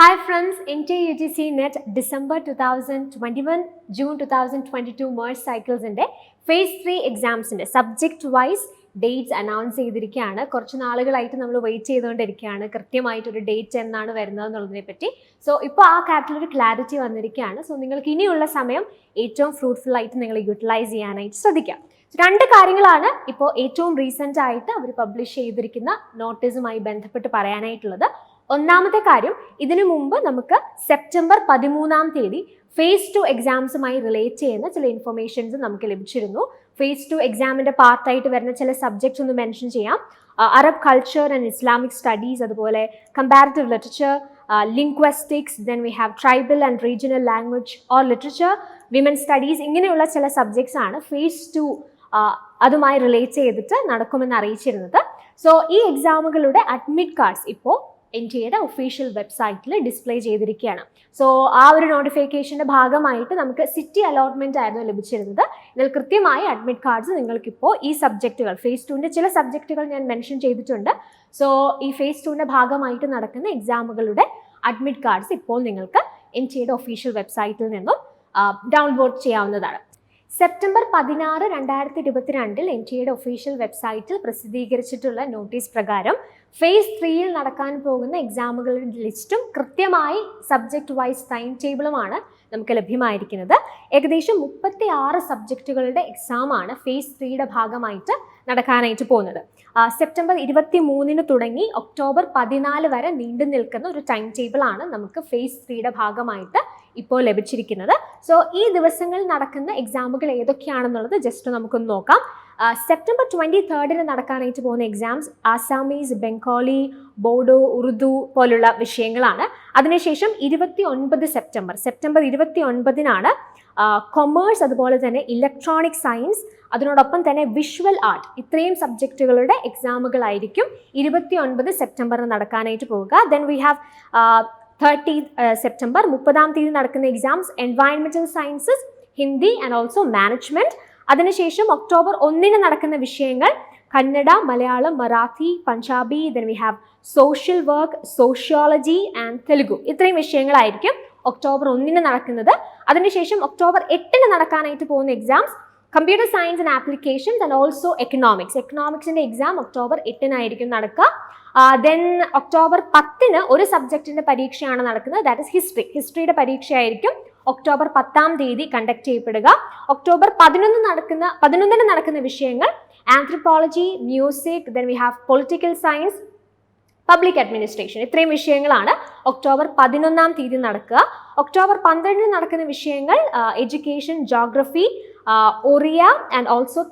Hi friends, NTA UGC Net December 2021, June 2022 merge cycles in phase 3 exams in subject wise dates announce ചെയ്തിരിക്കുകയാണ്. കുറച്ച് നാളുകളായിട്ട് നമ്മൾ wait ചെയ്തുകൊണ്ടിരിക്കുകയാണ് കൃത്യമായിട്ടൊരു ഡേറ്റ് എന്നാണ് വരുന്നത് എന്നുള്ളതിനെ പറ്റി. സോ ഇപ്പോൾ ആ കാര്യത്തിലൊരു ക്ലാരിറ്റി വന്നിരിക്കുകയാണ്. സോ നിങ്ങൾക്ക് ഇനിയുള്ള സമയം ഏറ്റവും ഫ്രൂട്ട്ഫുൾ ആയിട്ട് നിങ്ങൾ യൂട്ടിലൈസ് ചെയ്യാനായിട്ട് ശ്രദ്ധിക്കാം. രണ്ട് കാര്യങ്ങളാണ് ഇപ്പോൾ ഏറ്റവും റീസെൻ്റ് ആയിട്ട് അവർ പബ്ലിഷ് ചെയ്തിരിക്കുന്ന നോട്ടീസുമായി ബന്ധപ്പെട്ട് പറയാനായിട്ടുള്ളത്. ഒന്നാമത്തെ കാര്യം, ഇതിനു മുമ്പ് നമുക്ക് സെപ്റ്റംബർ 13 ഫേസ് 2 എക്സാംസുമായി റിലേറ്റ് ചെയ്യുന്ന ചില ഇൻഫർമേഷൻസ് നമുക്ക് ലഭിച്ചിരുന്നു. ഫേസ് 2 എക്സാമിൻ്റെ പാർട്ടായിട്ട് വരുന്ന ചില സബ്ജക്ട്സ് ഒന്ന് മെൻഷൻ ചെയ്യാം. Arab culture and Islamic studies, അതുപോലെ comparative literature, linguistics, then we have tribal and regional language or literature, women studies, ഇങ്ങനെയുള്ള ചില സബ്ജക്ട്സ് ആണ് ഫേസ് 2 അതുമായി റിലേറ്റ് ചെയ്തിട്ട് നടക്കുമെന്ന് അറിയിച്ചിരുന്നത്. സോ ഈ എക്സാമുകളുടെ അഡ്മിറ്റ് കാർഡ്സ് ഇപ്പോൾ NTAയുടെ ഒഫീഷ്യൽ വെബ്സൈറ്റിൽ ഡിസ്പ്ലേ ചെയ്തിരിക്കുകയാണ്. സോ ആ ഒരു നോട്ടിഫിക്കേഷൻ്റെ ഭാഗമായിട്ട് നമുക്ക് സിറ്റി അലോട്ട്മെൻറ്റ് ആയിരുന്നു ലഭിച്ചിരുന്നത്. ഇതിൽ കൃത്യമായി അഡ്മിറ്റ് കാർഡ്സ് നിങ്ങൾക്കിപ്പോൾ ഈ സബ്ജക്റ്റുകൾ ഫേസ് 2ൻ്റെ ചില സബ്ജക്റ്റുകൾ ഞാൻ മെൻഷൻ ചെയ്തിട്ടുണ്ട്. സോ ഈ ഫേസ് 2ൻ്റെ ഭാഗമായിട്ട് നടക്കുന്ന എക്സാമുകളുടെ അഡ്മിറ്റ് കാർഡ്സ് ഇപ്പോൾ നിങ്ങൾക്ക് NTAയുടെ ഒഫീഷ്യൽ വെബ്സൈറ്റിൽ നിന്നും ഡൗൺലോഡ് ചെയ്യാവുന്നതാണ്. സെപ്റ്റംബർ 16, 2022 NTAയുടെ ഒഫീഷ്യൽ വെബ്സൈറ്റിൽ പ്രസിദ്ധീകരിച്ചിട്ടുള്ള നോട്ടീസ് പ്രകാരം ഫേസ് 3യിൽ നടക്കാൻ പോകുന്ന എക്സാമുകളുടെ ലിസ്റ്റും കൃത്യമായി സബ്ജക്റ്റ് വൈസ് ടൈം ടേബിളുമാണ് നമുക്ക് ലഭ്യമായിരിക്കുന്നത്. ഏകദേശം 36 സബ്ജക്റ്റുകളുടെ എക്സാമാണ് ഫേസ് 3യുടെ ഭാഗമായിട്ട് നടക്കാനായിട്ട് പോകുന്നത്. സെപ്റ്റംബർ 23 തുടങ്ങി ഒക്ടോബർ 14 വരെ നീണ്ടു നിൽക്കുന്ന ഒരു ടൈം ടേബിളാണ് നമുക്ക് ഫേസ് 3യുടെ ഭാഗമായിട്ട് ഇപ്പോൾ ലഭിച്ചിരിക്കുന്നത്. സോ ഈ ദിവസങ്ങളിൽ നടക്കുന്ന എക്സാമുകൾ ഏതൊക്കെയാണെന്നുള്ളത് ജസ്റ്റ് നമുക്കൊന്ന് നോക്കാം. സെപ്റ്റംബർ 23 നടക്കാനായിട്ട് പോകുന്ന എക്സാംസ് ആസാമീസ്, ബംഗാളി, ബോഡോ, ഉറുദു പോലുള്ള വിഷയങ്ങളാണ്. അതിനുശേഷം 29 സെപ്റ്റംബർ 29 കൊമേഴ്സ്, അതുപോലെ തന്നെ ഇലക്ട്രോണിക് സയൻസ്, അതിനോടൊപ്പം തന്നെ വിഷ്വൽ ആർട്ട്, ഇത്രയും സബ്ജക്റ്റുകളുടെ എക്സാമുകളായിരിക്കും 29 സെപ്റ്റംബറിന് നടക്കാനായിട്ട് പോവുക. ദെൻ വി ഹാവ് 30 സെപ്റ്റംബർ 30 നടക്കുന്ന exams environmental sciences, Hindi and also management. അതിനുശേഷം ഒക്ടോബർ 1 നടക്കുന്ന വിഷയങ്ങൾ Kannada, Malayalam, Marathi, Punjabi, then we have social work, sociology and Telugu. ഇത്രയും വിഷയങ്ങളായിരിക്കും ഒക്ടോബർ 1 നടക്കുന്നത്. അതിനുശേഷം ഒക്ടോബർ 8 നടക്കാനായിട്ട് പോകുന്ന exams computer science and applications and also എക്കണോമിക്സിൻ്റെ എക്സാം ഒക്ടോബർ 8 നടക്കുക. ദെൻ ഒക്ടോബർ 10 ഒരു സബ്ജക്റ്റിൻ്റെ പരീക്ഷയാണ് നടക്കുന്നത്, ദാറ്റ് ഇസ് ഹിസ്റ്ററിയുടെ പരീക്ഷയായിരിക്കും ഒക്ടോബർ 10 കണ്ടക്ട് ചെയ്യപ്പെടുക. ഒക്ടോബർ 11 നടക്കുന്ന വിഷയങ്ങൾ anthropology, music, then we have political science, public administration. ഇത്രയും വിഷയങ്ങളാണ് ഒക്ടോബർ 11 നടക്കുക. ഒക്ടോബർ 12 നടക്കുന്ന വിഷയങ്ങൾ education, geography, Oriya and also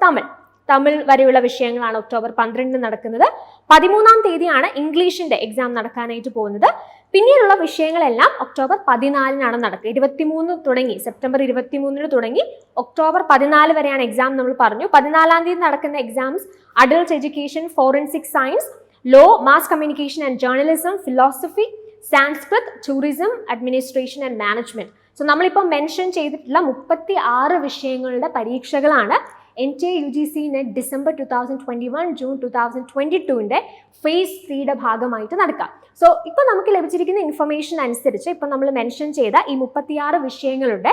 Tamil വരെയുള്ള വിഷയങ്ങളാണ് ഒക്ടോബർ 12 നടക്കുന്നത്. 13 ഇംഗ്ലീഷിൻ്റെ എക്സാം നടക്കാനായിട്ട് പോകുന്നത്. പിന്നീടുള്ള വിഷയങ്ങളെല്ലാം ഒക്ടോബർ 14 നടക്കുക. 23 തുടങ്ങി, സെപ്റ്റംബർ 23 തുടങ്ങി ഒക്ടോബർ 14 വരെയാണ് എക്സാം നമ്മൾ പറഞ്ഞു. 14 നടക്കുന്ന exams adult education, forensic science, law, mass communication and journalism, philosophy, Sanskrit, tourism, administration and management. So നമ്മളിപ്പോൾ മെൻഷൻ ചെയ്തിട്ടുള്ള 36 വിഷയങ്ങളുടെ പരീക്ഷകളാണ് NTA UGC net December 2021, June 2022 phase 3യുടെ ഭാഗമായിട്ട് നടക്കാം. സോ ഇപ്പോൾ നമുക്ക് ലഭിച്ചിരിക്കുന്ന ഇൻഫർമേഷൻ അനുസരിച്ച് ഇപ്പോൾ നമ്മൾ മെൻഷൻ ചെയ്ത ഈ 36 വിഷയങ്ങളുടെ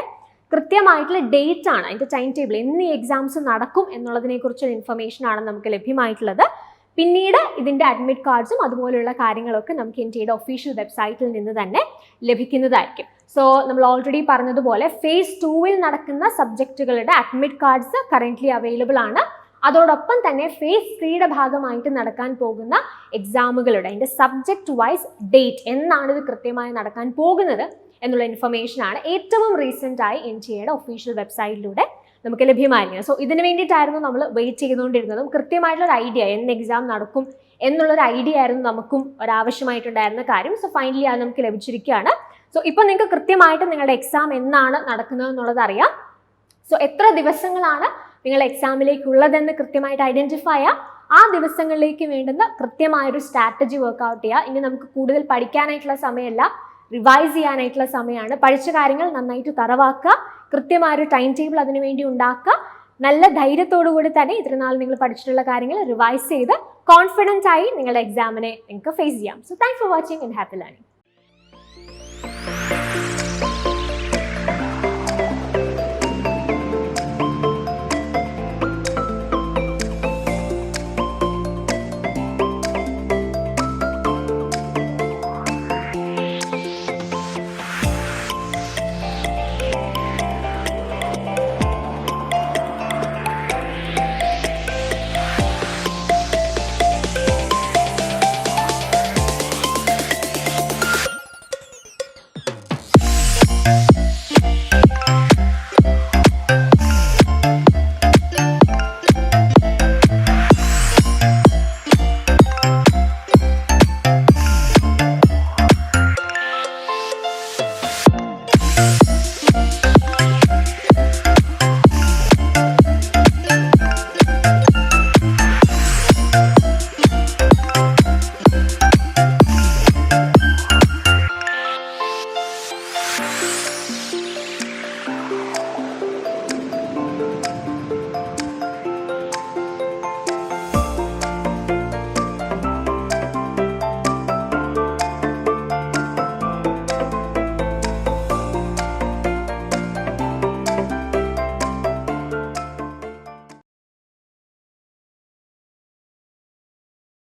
കൃത്യമായിട്ടുള്ള ഡേറ്റ് ആണ്, അതിൻ്റെ ടൈം ടേബിൾ, എന്ന് ഈ എക്സാംസ് നടക്കും എന്നുള്ളതിനെക്കുറിച്ചുള്ള ഇൻഫർമേഷനാണ് നമുക്ക് ലഭ്യമായിട്ടുള്ളത്. പിന്നീട് ഇതിൻ്റെ അഡ്മിറ്റ് കാർഡ്സും അതുപോലെയുള്ള കാര്യങ്ങളൊക്കെ നമുക്ക് NTAയുടെ ഒഫീഷ്യൽ വെബ്സൈറ്റിൽ നിന്ന് തന്നെ ലഭിക്കുന്നതായിരിക്കും. സോ നമ്മൾ ഓൾറെഡി പറഞ്ഞതുപോലെ ഫേസ് 2ൽ നടക്കുന്ന സബ്ജക്റ്റുകളുടെ അഡ്മിറ്റ് കാർഡ്സ് കറൻ്റ്ലി അവൈലബിൾ ആണ്. അതോടൊപ്പം തന്നെ ഫേസ് 3യുടെ ഭാഗമായിട്ട് നടക്കാൻ പോകുന്ന എക്സാമുകളുടെ അതിൻ്റെ സബ്ജക്റ്റ് വൈസ് ഡേറ്റ്, എന്നാണ് ഇത് കൃത്യമായി നടക്കാൻ പോകുന്നത് എന്നുള്ള ഇൻഫർമേഷനാണ് ഏറ്റവും റീസെൻ്റായി NTAയുടെ ഒഫീഷ്യൽ വെബ്സൈറ്റിലൂടെ നമുക്ക് ലഭ്യമായിരിക്കുന്നത്. സോ ഇതിന് വേണ്ടിയിട്ടായിരുന്നു നമ്മൾ വെയിറ്റ് ചെയ്തുകൊണ്ടിരുന്നതും. കൃത്യമായിട്ടുള്ളൊരു ഐഡിയ, എന്ന് എക്സാം നടക്കും എന്നുള്ളൊരു ഐഡിയ ആയിരുന്നു നമുക്കും ഒരാവശ്യമായിട്ടുണ്ടായിരുന്ന കാര്യം. സോ ഫൈനലി അത് നമുക്ക് ലഭിച്ചിരിക്കുകയാണ്. സോ ഇപ്പോൾ നിങ്ങൾക്ക് കൃത്യമായിട്ട് നിങ്ങളുടെ എക്സാം എന്നാണ് നടക്കുന്നത് എന്നുള്ളത് അറിയാം. സോ എത്ര ദിവസങ്ങളാണ് നിങ്ങളുടെ എക്സാമിലേക്കുള്ളതെന്ന് കൃത്യമായിട്ട് ഐഡൻറ്റിഫൈ ചെയ്യുക. ആ ദിവസങ്ങളിലേക്ക് വേണ്ടുന്ന കൃത്യമായൊരു സ്ട്രാറ്റജി വർക്ക്ഔട്ട് ചെയ്യുക. ഇനി നമുക്ക് കൂടുതൽ പഠിക്കാനായിട്ടുള്ള സമയമല്ല, റിവൈസ് ചെയ്യാനായിട്ടുള്ള സമയമാണ്. പഠിച്ച കാര്യങ്ങൾ നന്നായിട്ട് തറവാക്കുക, കൃത്യമായൊരു ടൈം ടേബിൾ അതിനു വേണ്ടി ഉണ്ടാക്കുക. നല്ല ധൈര്യത്തോടു കൂടി തന്നെ ഇത്രനാൾ നിങ്ങൾ പഠിച്ചിട്ടുള്ള കാര്യങ്ങൾ റിവൈസ് ചെയ്ത് കോൺഫിഡൻ്റ് ആയി നിങ്ങളുടെ എക്സാമിനെ നിങ്ങൾക്ക് ഫേസ് ചെയ്യാം. So thanks for watching and happy learning.